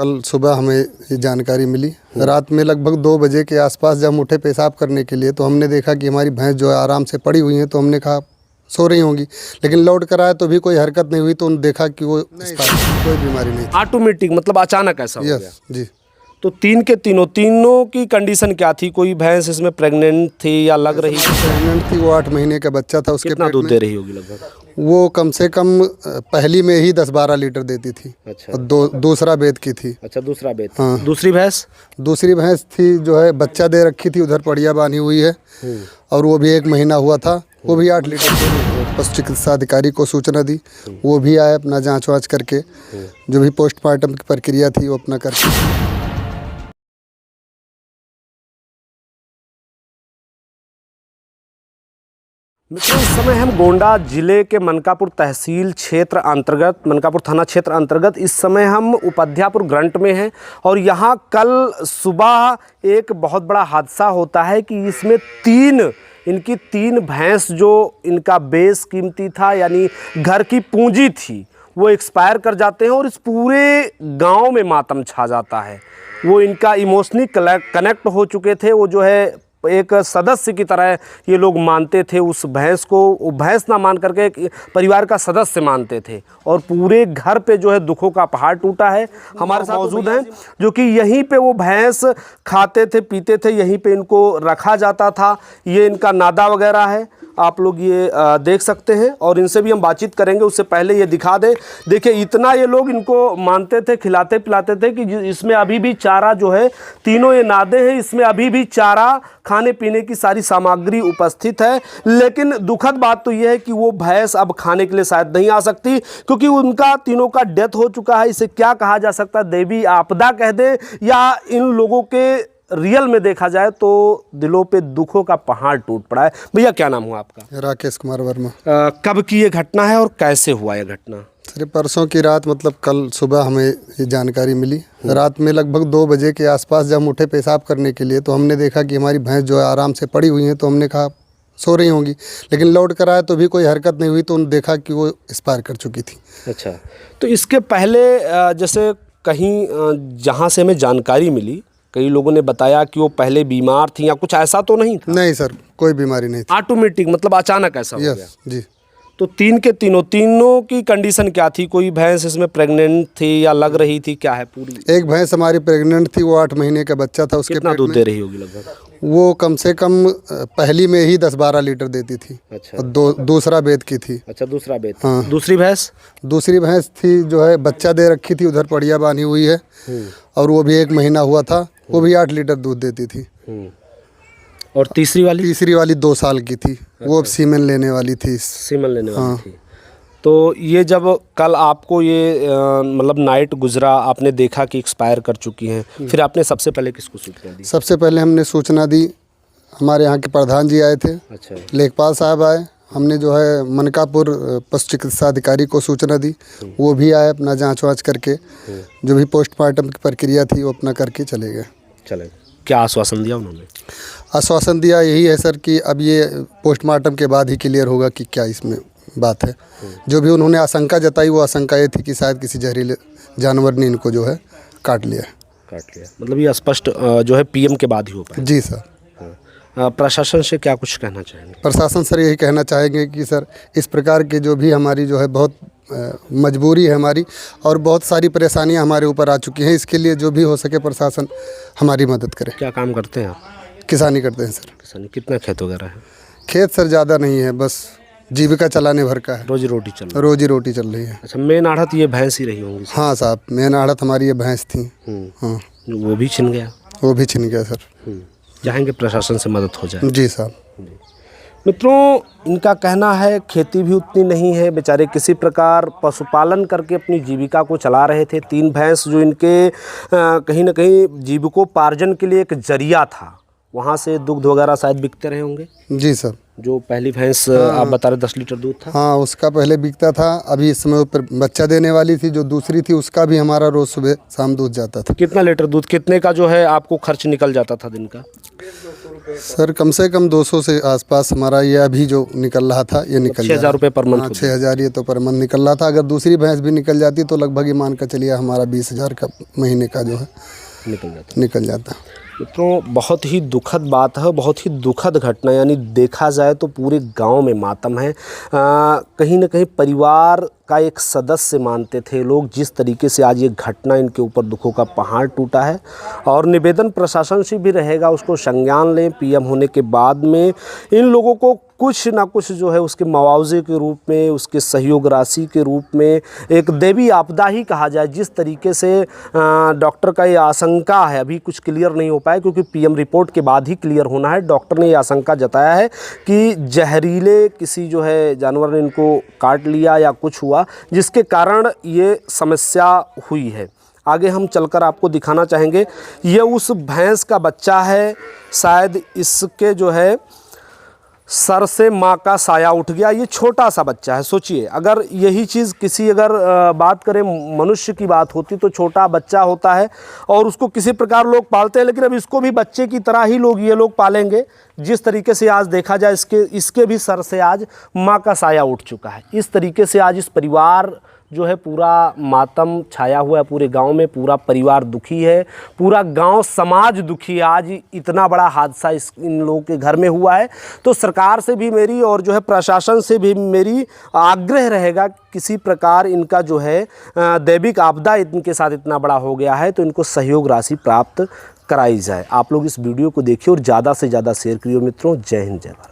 कल सुबह हमें ये जानकारी मिली। रात में लगभग 2 बजे के आसपास जब हम उठे पेशाब करने के लिए तो हमने देखा कि हमारी भैंस जो है आराम से पड़ी हुई है, तो हमने कहा सो रही होंगी, लेकिन लौट कर आए तो भी कोई हरकत नहीं हुई। तो उन्होंने देखा कि वो कोई बीमारी नहीं थी। ऑटोमेटिक मतलब अचानक ऐसा हो गया। यस जी। तो तीनों की कंडीशन क्या थी? कोई भैंस इसमें प्रेग्नेंट थी या लग रही थी? प्रेग्नेंट थी, वो 8 महीने का बच्चा था। उसके कितना पेट दूध में दे रही होगी लगभग? वो कम से कम पहली में ही 10-12 लीटर देती थी। अच्छा। और दूसरा बेद की थी। अच्छा, दूसरा बेद। हाँ। दूसरी भैंस थी जो है बच्चा दे रखी थी, उधर पड़िया बांधी हुई है, और वो भी 1 महीना हुआ था। वो भी 8 लीटर। पशु चिकित्सा अधिकारी को सूचना दी, वो भी आए अपना जाँच वाँच करके, जो भी पोस्टमार्टम की प्रक्रिया थी वो अपना करके। मित्रों, इस समय हम गोंडा जिले के मनकापुर तहसील क्षेत्र अंतर्गत, मनकापुर थाना क्षेत्र अंतर्गत इस समय हम उपाध्यायपुर ग्रंट में हैं। और यहाँ कल सुबह एक बहुत बड़ा हादसा होता है कि इसमें इनकी 3 भैंस, जो इनका बेस कीमती था यानी घर की पूंजी थी, वो एक्सपायर कर जाते हैं और इस पूरे गांव में मातम छा जाता है। वो इनका इमोशनली कनेक्ट हो चुके थे। वो जो है एक सदस्य की तरह ये लोग मानते थे उस भैंस को। वो भैंस ना मान करके एक परिवार का सदस्य मानते थे, और पूरे घर पे जो है दुखों का पहाड़ टूटा है। हमारे साथ मौजूद हैं जो कि यहीं पे वो भैंस खाते थे, पीते थे, यहीं पे इनको रखा जाता था। ये इनका नादा वगैरह है, आप लोग ये देख सकते हैं, और इनसे भी हम बातचीत करेंगे। उससे पहले ये दिखा दें, देखिए इतना ये लोग इनको मानते थे, खिलाते पिलाते थे कि इसमें अभी भी चारा जो है, तीनों ये नादे हैं, इसमें अभी भी चारा, खाने पीने की सारी सामग्री उपस्थित है। लेकिन दुखद बात तो यह है कि वो भैंस अब खाने के लिए शायद नहीं आ सकती, क्योंकि उनका तीनों का डेथ हो चुका है। इसे क्या कहा जा सकता है, दैवी आपदा कह दे, या इन लोगों के रियल में देखा जाए तो दिलों पे दुखों का पहाड़ टूट पड़ा है। भैया क्या नाम हुआ आपका? राकेश कुमार वर्मा। कब की ये घटना है और कैसे हुआ ये घटना? सर, परसों की रात, मतलब कल सुबह हमें ये जानकारी मिली। रात में लगभग 2 बजे के आसपास जब हम उठे पेशाब करने के लिए तो हमने देखा कि हमारी भैंस जो है आराम से पड़ी हुई है। तो हमने कहा सो रही होंगी, लेकिन लौट कर आए तो भी कोई हरकत नहीं हुई। तो उन्होंने देखा कि वो एक्सपायर कर चुकी थी। अच्छा, तो इसके पहले जैसे कहीं जहाँ से हमें जानकारी मिली, कई लोगों ने बताया कि वो पहले बीमार थी या कुछ ऐसा तो नहीं था? नहीं सर, कोई बीमारी नहीं थी। ऑटोमेटिक मतलब अचानक ऐसा हो गया। जी। तो तीनों की कंडीशन क्या थी? कोई भैंस इसमें प्रेग्नेंट थी या लग रही थी, क्या है पूरी? एक भैंस हमारी प्रेग्नेंट थी, वो 8 महीने का बच्चा था। उसके कितना दूध दे रही होगी लगभग? वो कम से कम पहली में ही 10-12 लीटर देती थी। अच्छा। और दूसरा बेद की थी। अच्छा, दूसरा बेद। हाँ। दूसरी भैंस थी जो है बच्चा दे रखी थी, उधर पड़िया बांधी हुई है, और वो भी 1 महीना हुआ था। वो भी 8 लीटर दूध देती थी। और तीसरी वाली 2 साल की थी। वो अब सीमेन लेने वाली थी। हाँ। थी। तो ये जब कल आपको ये मतलब नाइट गुजरा, आपने देखा कि एक्सपायर कर चुकी हैं, फिर आपने सबसे पहले किसको सूचना दी? सबसे पहले हमने सूचना दी, हमारे यहाँ के प्रधान जी आए थे। अच्छा। लेखपाल साहब आए। हमने जो है मनकापुर पशु चिकित्सा अधिकारी को सूचना दी, वो भी आए अपना जाँच वाँच करके, जो भी पोस्टमार्टम की प्रक्रिया थी वो अपना करके चले गए। क्या आश्वासन दिया उन्होंने? आश्वासन दिया यही है सर कि अब ये पोस्टमार्टम के बाद ही क्लियर होगा कि क्या इसमें बात है। जो भी उन्होंने आशंका जताई, वो आशंका ये थी कि शायद किसी जहरीले जानवर ने इनको जो है काट लिया। मतलब ये स्पष्ट जो है पीएम के बाद ही हो पाया? जी सर। प्रशासन से क्या कुछ कहना चाहेंगे? प्रशासन सर यही कहना चाहेंगे कि सर इस प्रकार के जो भी हमारी जो है बहुत मजबूरी है हमारी, और बहुत सारी परेशानियां हमारे ऊपर आ चुकी हैं। इसके लिए जो भी हो सके प्रशासन हमारी मदद करे। क्या काम करते हैं आप? किसानी करते हैं सर। किसानी। कितना खेत वगैरह है? खेत सर ज़्यादा नहीं है, बस जीविका चलाने भर का है। रोजी रोटी चल रही है। अच्छा, मेन आढ़त ये भैंस ही रही होंगी? हाँ साहब, मेन आढ़त हमारी ये भैंस थी। हाँ। वो भी छिन गया? वो भी छिन गया सर। चाहेंगे प्रशासन से मदद हो जाए? जी साहब। मित्रों, इनका कहना है खेती भी उतनी नहीं है, बेचारे किसी प्रकार पशुपालन करके अपनी जीविका को चला रहे थे। 3 भैंस जो इनके कहीं ना कहीं जीविकोपार्जन के लिए एक जरिया था, वहाँ से दूध वगैरह शायद बिकते रहे होंगे। जी सर। जो पहली भैंस आप बता रहे 10 लीटर दूध था? हाँ, उसका पहले बिकता था। अभी इस समय ऊपर बच्चा देने वाली थी जो दूसरी थी, उसका भी हमारा रोज सुबह शाम दूध जाता था। कितना लीटर दूध, कितने का जो है आपको खर्च निकल जाता था दिन का? सर कम से कम 200 से आसपास हमारा ये अभी जो निकल रहा था ये निकल 6,000 रुपये पर मंथ 6,000 ये तो पर मंथ निकल रहा था। अगर दूसरी भैंस भी निकल जाती तो लगभग ये मान कर चलिए हमारा 20,000 का महीने का जो है निकल जाता। मित्रों, बहुत ही दुखद बात है, बहुत ही दुखद घटना, यानी देखा जाए तो पूरे गांव में मातम है। कहीं ना कहीं परिवार का एक सदस्य मानते थे लोग, जिस तरीके से आज ये घटना इनके ऊपर दुखों का पहाड़ टूटा है। और निवेदन प्रशासन से भी रहेगा, उसको संज्ञान लें। पीएम होने के बाद में इन लोगों को कुछ ना कुछ जो है उसके मुआवजे के रूप में, उसके सहयोग राशि के रूप में, एक देवी आपदा ही कहा जाए। जिस तरीके से डॉक्टर का ये आशंका है, अभी कुछ क्लियर नहीं हो पाया क्योंकि पीएम रिपोर्ट के बाद ही क्लियर होना है। डॉक्टर ने ये आशंका जताया है कि जहरीले किसी जो है जानवर ने इनको काट लिया या कुछ हुआ, जिसके कारण ये समस्या हुई है। आगे हम चलकर आपको दिखाना चाहेंगे। ये उस भैंस का बच्चा है, शायद इसके जो है सर से माँ का साया उठ गया। ये छोटा सा बच्चा है। सोचिए, अगर यही चीज़ किसी अगर बात करें मनुष्य की बात होती तो छोटा बच्चा होता है और उसको किसी प्रकार लोग पालते हैं, लेकिन अब इसको भी बच्चे की तरह ही ये लोग पालेंगे। जिस तरीके से आज देखा जाए इसके भी सर से आज माँ का साया उठ चुका है। इस तरीके से आज इस परिवार जो है पूरा मातम छाया हुआ है, पूरे गांव में पूरा परिवार दुखी है, पूरा गांव समाज दुखी है। आज इतना बड़ा हादसा इन लोगों के घर में हुआ है। तो सरकार से भी मेरी और जो है प्रशासन से भी मेरी आग्रह रहेगा, किसी प्रकार इनका जो है दैविक आपदा इनके साथ इतना बड़ा हो गया है तो इनको सहयोग राशि प्राप्त कराई जाए। आप लोग इस वीडियो को देखिए और ज़्यादा से ज़्यादा शेयर करिए मित्रों। जय हिंद, जय भारत।